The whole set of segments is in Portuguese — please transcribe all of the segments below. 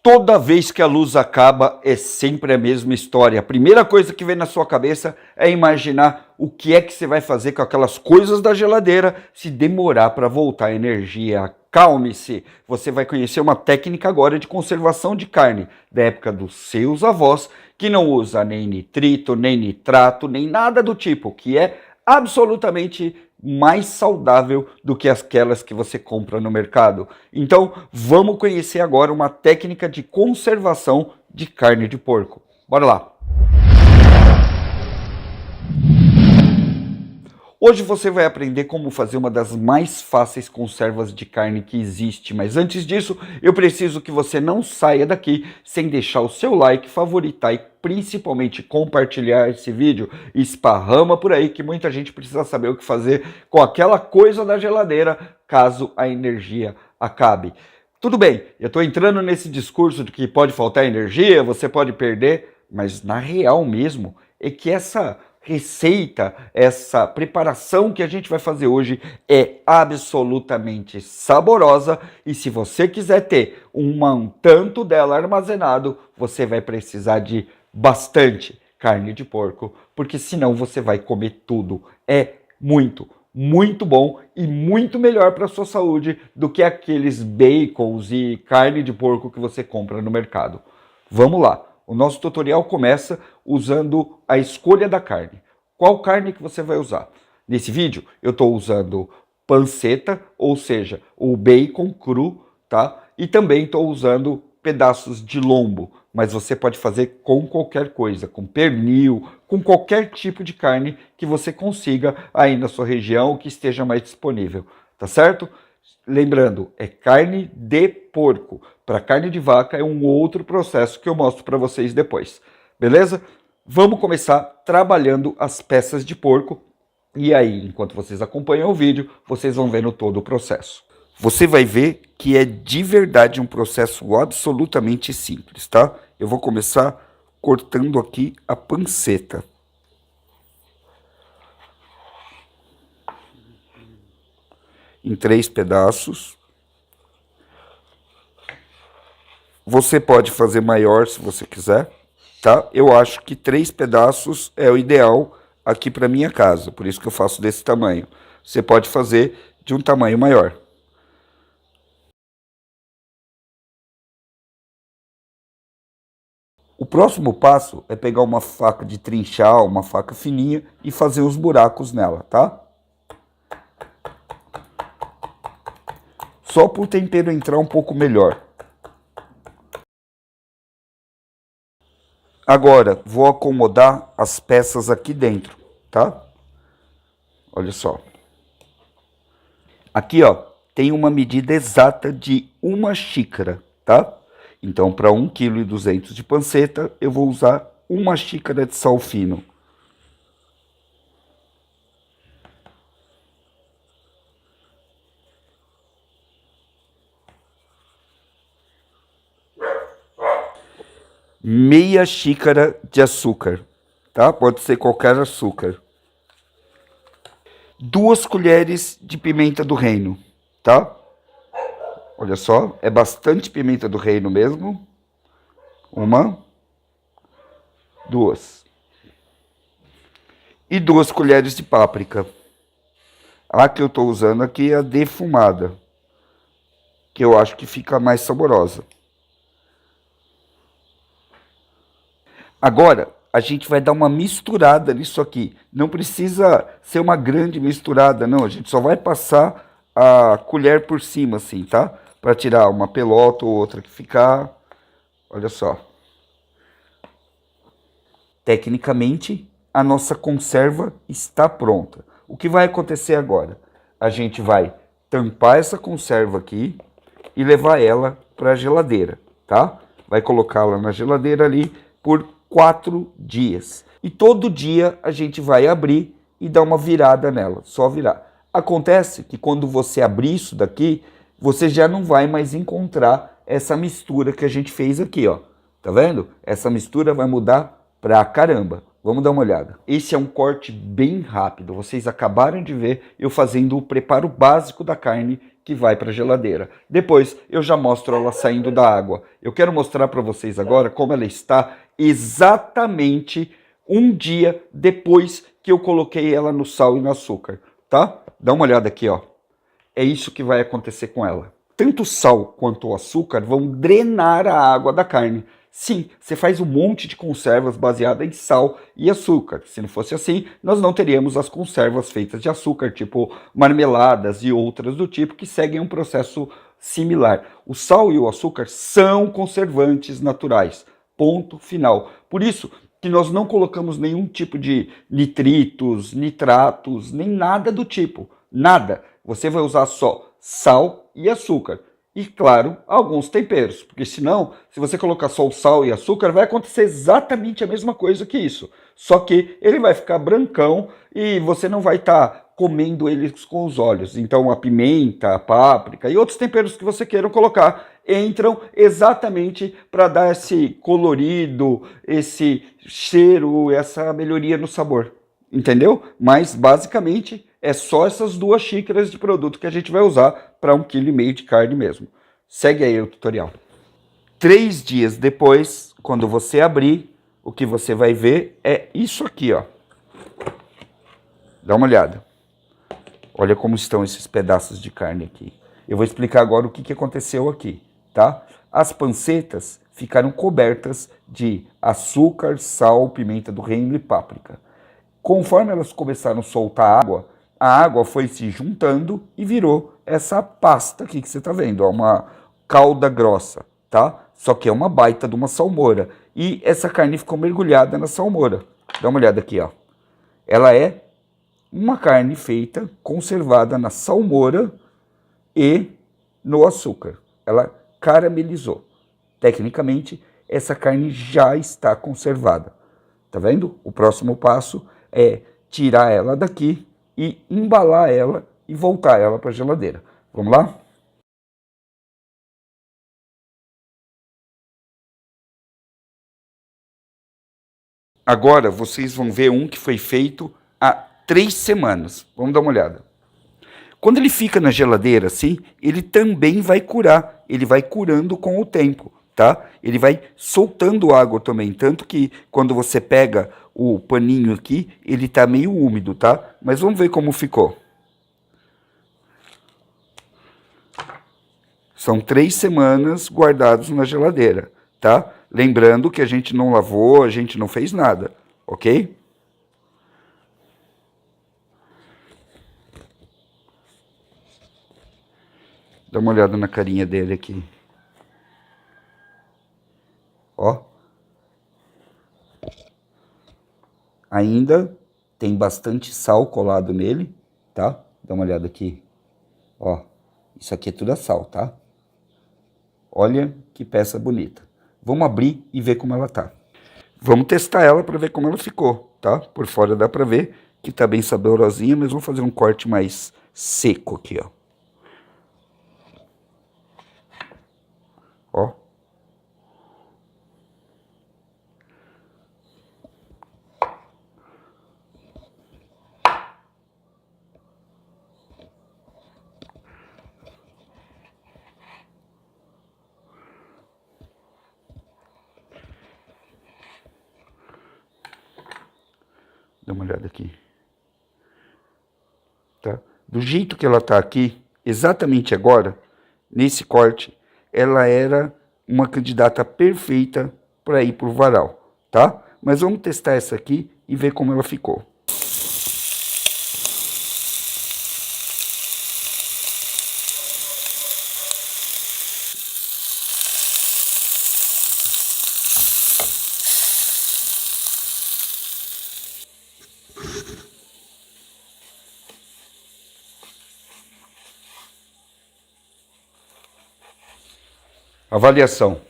Toda vez que a luz acaba, é sempre a mesma história. A primeira coisa que vem na sua cabeça é imaginar o que é que você vai fazer com aquelas coisas da geladeira se demorar para voltar a energia. Calme-se, você vai conhecer uma técnica agora de conservação de carne da época dos seus avós, que não usa nem nitrito, nem nitrato, nem nada do tipo, que é absolutamente mais saudável do que aquelas que você compra no mercado. Então, vamos conhecer agora uma técnica de conservação de carne de porco. Bora lá! Hoje você vai aprender como fazer uma das mais fáceis conservas de carne que existe, mas antes disso, eu preciso que você não saia daqui sem deixar o seu like, favoritar e principalmente compartilhar esse vídeo. Esparrama por aí que muita gente precisa saber o que fazer com aquela coisa da geladeira caso a energia acabe. Tudo bem, eu estou entrando nesse discurso de que pode faltar energia, você pode perder, mas na real mesmo é que essa receita, essa preparação que a gente vai fazer hoje é absolutamente saborosa e se você quiser ter um tanto dela armazenado, você vai precisar de bastante carne de porco, porque senão você vai comer tudo. É muito bom e muito melhor para a sua saúde do que aqueles bacons e carne de porco que você compra no mercado. Vamos lá! O nosso tutorial começa usando a escolha da carne. Qual carne que você vai usar? Nesse vídeo eu estou usando panceta, ou seja, o bacon cru, tá? E também estou usando pedaços de lombo, mas você pode fazer com qualquer coisa, com pernil, com qualquer tipo de carne que você consiga aí na sua região, que esteja mais disponível, tá certo? Lembrando, é carne de porco. Para carne de vaca é um outro processo que eu mostro para vocês depois. Beleza? Vamos começar trabalhando as peças de porco. E aí, enquanto vocês acompanham o vídeo, vocês vão vendo todo o processo. Você vai ver que é de verdade um processo absolutamente simples, tá? Eu vou começar cortando aqui a panceta. Em 3 pedaços. Você pode fazer maior se você quiser, tá? Eu acho que 3 pedaços é o ideal aqui para minha casa, por isso que eu faço desse tamanho. Você pode fazer de um tamanho maior. O próximo passo é pegar uma faca de trinchar, uma faca fininha e fazer os buracos nela, tá? Só para o tempero entrar um pouco melhor. Agora, vou acomodar as peças aqui dentro, tá? Olha só. Aqui, ó, tem uma medida exata de 1 xícara, tá? Então, para 1,2 kg de panceta, eu vou usar 1 xícara de sal fino. Meia xícara de açúcar, tá? Pode ser qualquer açúcar. 2 colheres de pimenta do reino, tá? Olha só, é bastante pimenta do reino mesmo. 1, 2. E 2 colheres de páprica. A que eu estou usando aqui é a defumada, que eu acho que fica mais saborosa. Agora, a gente vai dar uma misturada nisso aqui. Não precisa ser uma grande misturada, não. A gente só vai passar a colher por cima, assim, tá? Para tirar uma pelota ou outra que ficar. Olha só. Tecnicamente, a nossa conserva está pronta. O que vai acontecer agora? A gente vai tampar essa conserva aqui e levar ela para a geladeira, tá? Vai colocá-la na geladeira ali por 4 dias. E todo dia a gente vai abrir e dar uma virada nela, só virar. Acontece que quando você abrir isso daqui, você já não vai mais encontrar essa mistura que a gente fez aqui, ó. Tá vendo? Essa mistura vai mudar pra caramba. Vamos dar uma olhada. Esse é um corte bem rápido. Vocês acabaram de ver eu fazendo o preparo básico da carne que vai para a geladeira. Depois eu já mostro ela saindo da água. Eu quero mostrar para vocês agora como ela está exatamente um dia depois que eu coloquei ela no sal e no açúcar, tá? Dá uma olhada aqui, ó. É isso que vai acontecer com ela. Tanto o sal quanto o açúcar vão drenar a água da carne. Sim, você faz um monte de conservas baseadas em sal e açúcar. Se não fosse assim, nós não teríamos as conservas feitas de açúcar, tipo marmeladas e outras do tipo, que seguem um processo similar. O sal e o açúcar são conservantes naturais. Ponto final. Por isso que nós não colocamos nenhum tipo de nitritos, nitratos, nem nada do tipo. Nada. Você vai usar só sal e açúcar. E, claro, alguns temperos, porque senão, se você colocar só o sal e açúcar, vai acontecer exatamente a mesma coisa que isso. Só que ele vai ficar brancão e você não vai estar comendo eles com os olhos. Então a pimenta, a páprica e outros temperos que você queira colocar entram exatamente para dar esse colorido, esse cheiro, essa melhoria no sabor. Entendeu? Mas basicamente é só essas 2 xícaras de produto que a gente vai usar para 1,5 kg de carne mesmo. Segue aí o tutorial. 3 dias depois, quando você abrir, o que você vai ver é isso aqui, ó. Dá uma olhada. Olha como estão esses pedaços de carne aqui. Eu vou explicar agora o que aconteceu aqui, tá? As pancetas ficaram cobertas de açúcar, sal, pimenta do reino e páprica. Conforme elas começaram a soltar água, a água foi se juntando e virou essa pasta aqui que você está vendo, ó, uma calda grossa, tá? Só que é uma baita de uma salmoura. E essa carne ficou mergulhada na salmoura. Dá uma olhada aqui, ó. Ela é uma carne feita, conservada na salmoura e no açúcar. Ela caramelizou. Tecnicamente, essa carne já está conservada. Tá vendo? O próximo passo é tirar ela daqui e embalar ela e voltar ela para a geladeira. Vamos lá? Agora vocês vão ver um que foi feito há 3 semanas. Vamos dar uma olhada. Quando ele fica na geladeira assim, ele também vai curar. Ele vai curando com o tempo, tá? Ele vai soltando água também. Tanto que quando você pega o paninho aqui, ele tá meio úmido, tá? Mas vamos ver como ficou. São 3 semanas guardados na geladeira, tá? Lembrando que a gente não lavou, a gente não fez nada, ok? Dá uma olhada na carinha dele aqui. Ó. Ainda tem bastante sal colado nele, tá? Dá uma olhada aqui. Ó. Isso aqui é tudo sal, tá? Olha que peça bonita. Vamos abrir e ver como ela tá. Vamos testar ela para ver como ela ficou, tá? Por fora dá para ver que tá bem saborosinha, mas vamos fazer um corte mais seco aqui, ó. Ó. Dá uma olhada aqui. Tá? Do jeito que ela tá aqui, exatamente agora, nesse corte, ela era uma candidata perfeita para ir pro varal, tá? Mas vamos testar essa aqui e ver como ela ficou. Avaliação.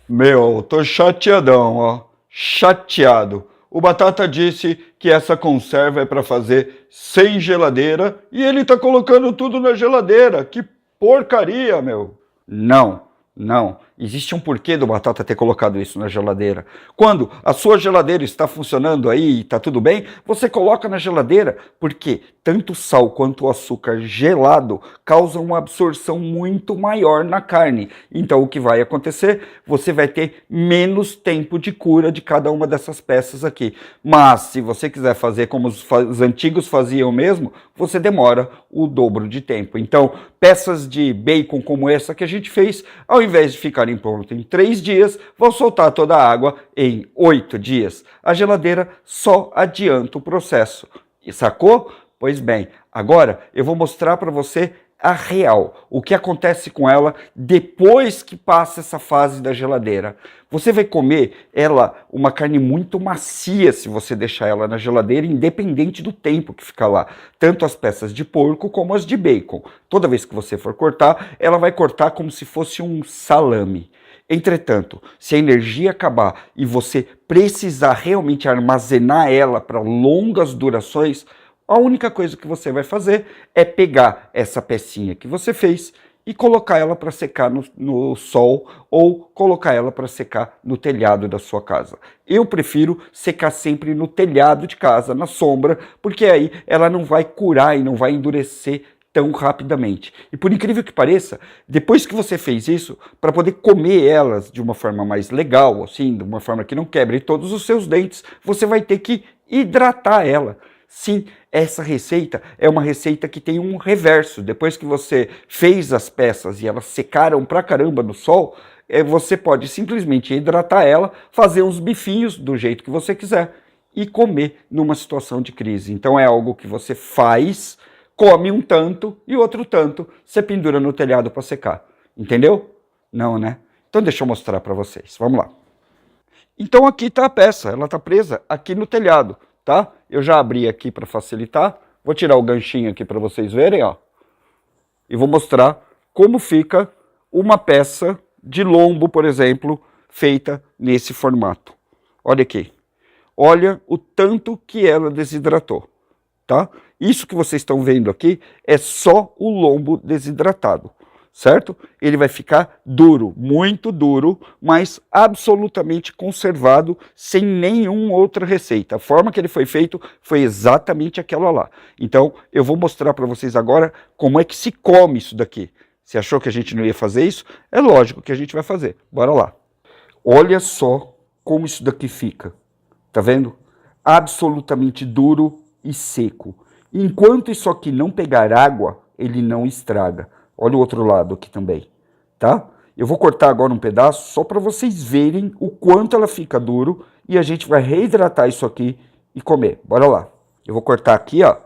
Meu, tô chateadão, ó. Chateado. O Batata disse que essa conserva é para fazer sem geladeira e ele tá colocando tudo na geladeira. Que porcaria, meu. Não, não. Existe um porquê do Batata ter colocado isso na geladeira. Quando a sua geladeira está funcionando aí e está tudo bem, você coloca na geladeira, porque tanto o sal quanto o açúcar gelado causam uma absorção muito maior na carne. Então o que vai acontecer? Você vai ter menos tempo de cura de cada uma dessas peças aqui. Mas se você quiser fazer como os antigos faziam mesmo, você demora o dobro de tempo. Então, peças de bacon como essa que a gente fez, ao invés de ficarem prontas em 3 dias, vão soltar toda a água em 8 dias. A geladeira só adianta o processo. E sacou? Pois bem, agora eu vou mostrar para você a real, o que acontece com ela depois que passa essa fase da geladeira. Você vai comer ela, uma carne muito macia se você deixar ela na geladeira, independente do tempo que ficar lá. Tanto as peças de porco como as de bacon. Toda vez que você for cortar, ela vai cortar como se fosse um salame. Entretanto, se a energia acabar e você precisar realmente armazenar ela para longas durações, a única coisa que você vai fazer é pegar essa pecinha que você fez e colocar ela para secar no sol ou colocar ela para secar no telhado da sua casa. Eu prefiro secar sempre no telhado de casa, na sombra, porque aí ela não vai curar e não vai endurecer tão rapidamente. E por incrível que pareça, depois que você fez isso, para poder comer elas de uma forma mais legal, assim, de uma forma que não quebre todos os seus dentes, você vai ter que hidratar ela. Sim, essa receita é uma receita que tem um reverso. Depois que você fez as peças e elas secaram pra caramba no sol, você pode simplesmente hidratar ela, fazer uns bifinhos do jeito que você quiser e comer numa situação de crise. Então é algo que você faz, come um tanto e outro tanto, você pendura no telhado para secar. Entendeu? Não, né? Então deixa eu mostrar para vocês. Vamos lá. Então aqui está a peça, ela está presa aqui no telhado. Tá? Eu já abri aqui para facilitar. Vou tirar o ganchinho aqui para vocês verem, ó. E vou mostrar como fica uma peça de lombo, por exemplo, feita nesse formato. Olha aqui. Olha o tanto que ela desidratou, tá? Isso que vocês estão vendo aqui é só o lombo desidratado, certo? Ele vai ficar duro, muito duro, mas absolutamente conservado, sem nenhuma outra receita. A forma que ele foi feito foi exatamente aquela lá. Então, eu vou mostrar para vocês agora como é que se come isso daqui. Você achou que a gente não ia fazer isso? É lógico que a gente vai fazer. Bora lá. Olha só como isso daqui fica. Tá vendo? Absolutamente duro e seco. Enquanto isso aqui não pegar água, ele não estraga. Olha o outro lado aqui também, tá? Eu vou cortar agora um pedaço só para vocês verem o quanto ela fica duro e a gente vai reidratar isso aqui e comer. Bora lá. Eu vou cortar aqui, ó.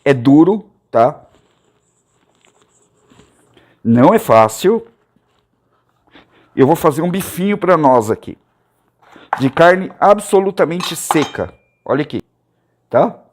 É duro, tá? Não é fácil. Eu vou fazer um bifinho para nós aqui. De carne absolutamente seca. Olha aqui, tá?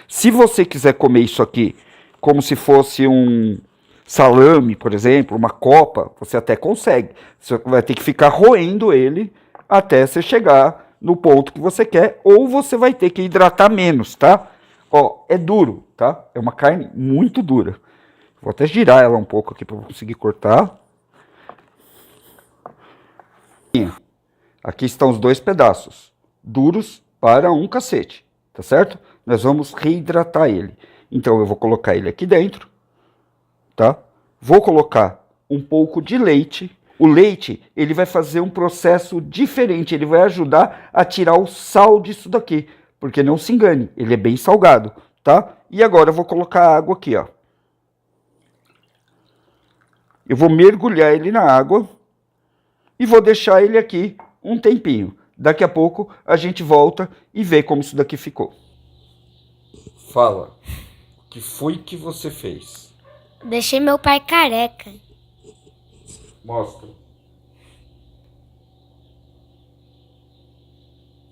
Se você quiser comer isso aqui como se fosse um salame, por exemplo, uma copa, você até consegue. Você vai ter que ficar roendo ele até você chegar no ponto que você quer, ou você vai ter que hidratar menos, tá? Ó, é duro, tá? É uma carne muito dura. Vou até girar ela um pouco aqui para conseguir cortar. Aqui estão os 2 pedaços, duros para um cacete, tá certo? Nós vamos reidratar ele. Então eu vou colocar ele aqui dentro, tá? Vou colocar um pouco de leite. O leite, ele vai fazer um processo diferente, ele vai ajudar a tirar o sal disso daqui, porque não se engane, ele é bem salgado, tá? E agora eu vou colocar água aqui, ó. Eu vou mergulhar ele na água e vou deixar ele aqui um tempinho. Daqui a pouco a gente volta e vê como isso daqui ficou. Fala, o que foi que você fez? Deixei meu pai careca. Mostra.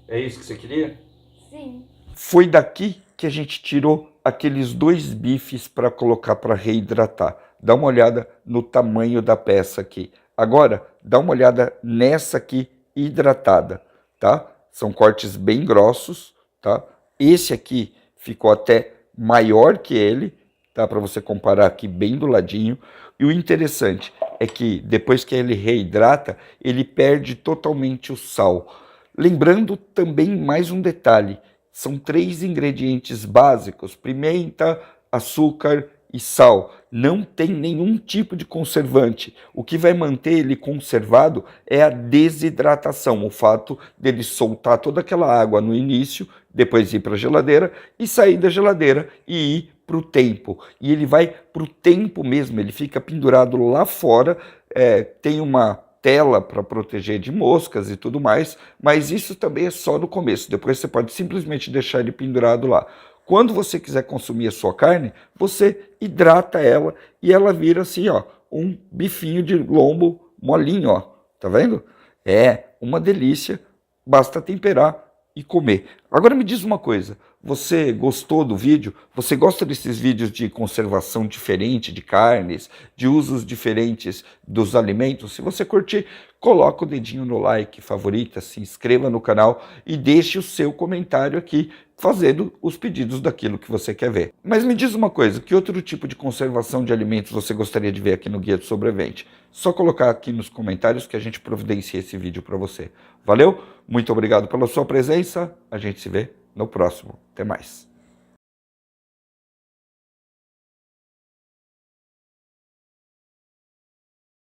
É isso que você queria? Sim. Foi daqui que a gente tirou aqueles 2 bifes para colocar para reidratar. Dá uma olhada no tamanho da peça aqui. Agora, dá uma olhada nessa aqui hidratada, tá? São cortes bem grossos, tá? Esse aqui ficou até maior que ele, Dá para você comparar aqui bem do ladinho. E o interessante é que depois que ele reidrata, ele perde totalmente o sal. Lembrando também mais um detalhe, são 3 ingredientes básicos, pimenta, açúcar e sal. Não tem nenhum tipo de conservante. O que vai manter ele conservado é a desidratação, o fato dele soltar toda aquela água no início, depois ir para a geladeira e sair da geladeira e ir para o tempo. E ele vai para o tempo mesmo, ele fica pendurado lá fora, tem uma tela para proteger de moscas e tudo mais, mas isso também é só no começo, depois você pode simplesmente deixar ele pendurado lá. Quando você quiser consumir a sua carne, você hidrata ela e ela vira assim, ó, um bifinho de lombo molinho, ó, tá vendo? É uma delícia, basta temperar e comer. Agora me diz uma coisa, você gostou do vídeo? Você gosta desses vídeos de conservação diferente de carnes, de usos diferentes dos alimentos? Se você curtir, coloca o dedinho no like, favorita, se inscreva no canal e deixe o seu comentário aqui, fazendo os pedidos daquilo que você quer ver. Mas me diz uma coisa, que outro tipo de conservação de alimentos você gostaria de ver aqui no Guia do Sobrevivente? Só colocar aqui nos comentários que a gente providencia esse vídeo para você. Valeu? Muito obrigado pela sua presença, a gente se vê no próximo. Até mais.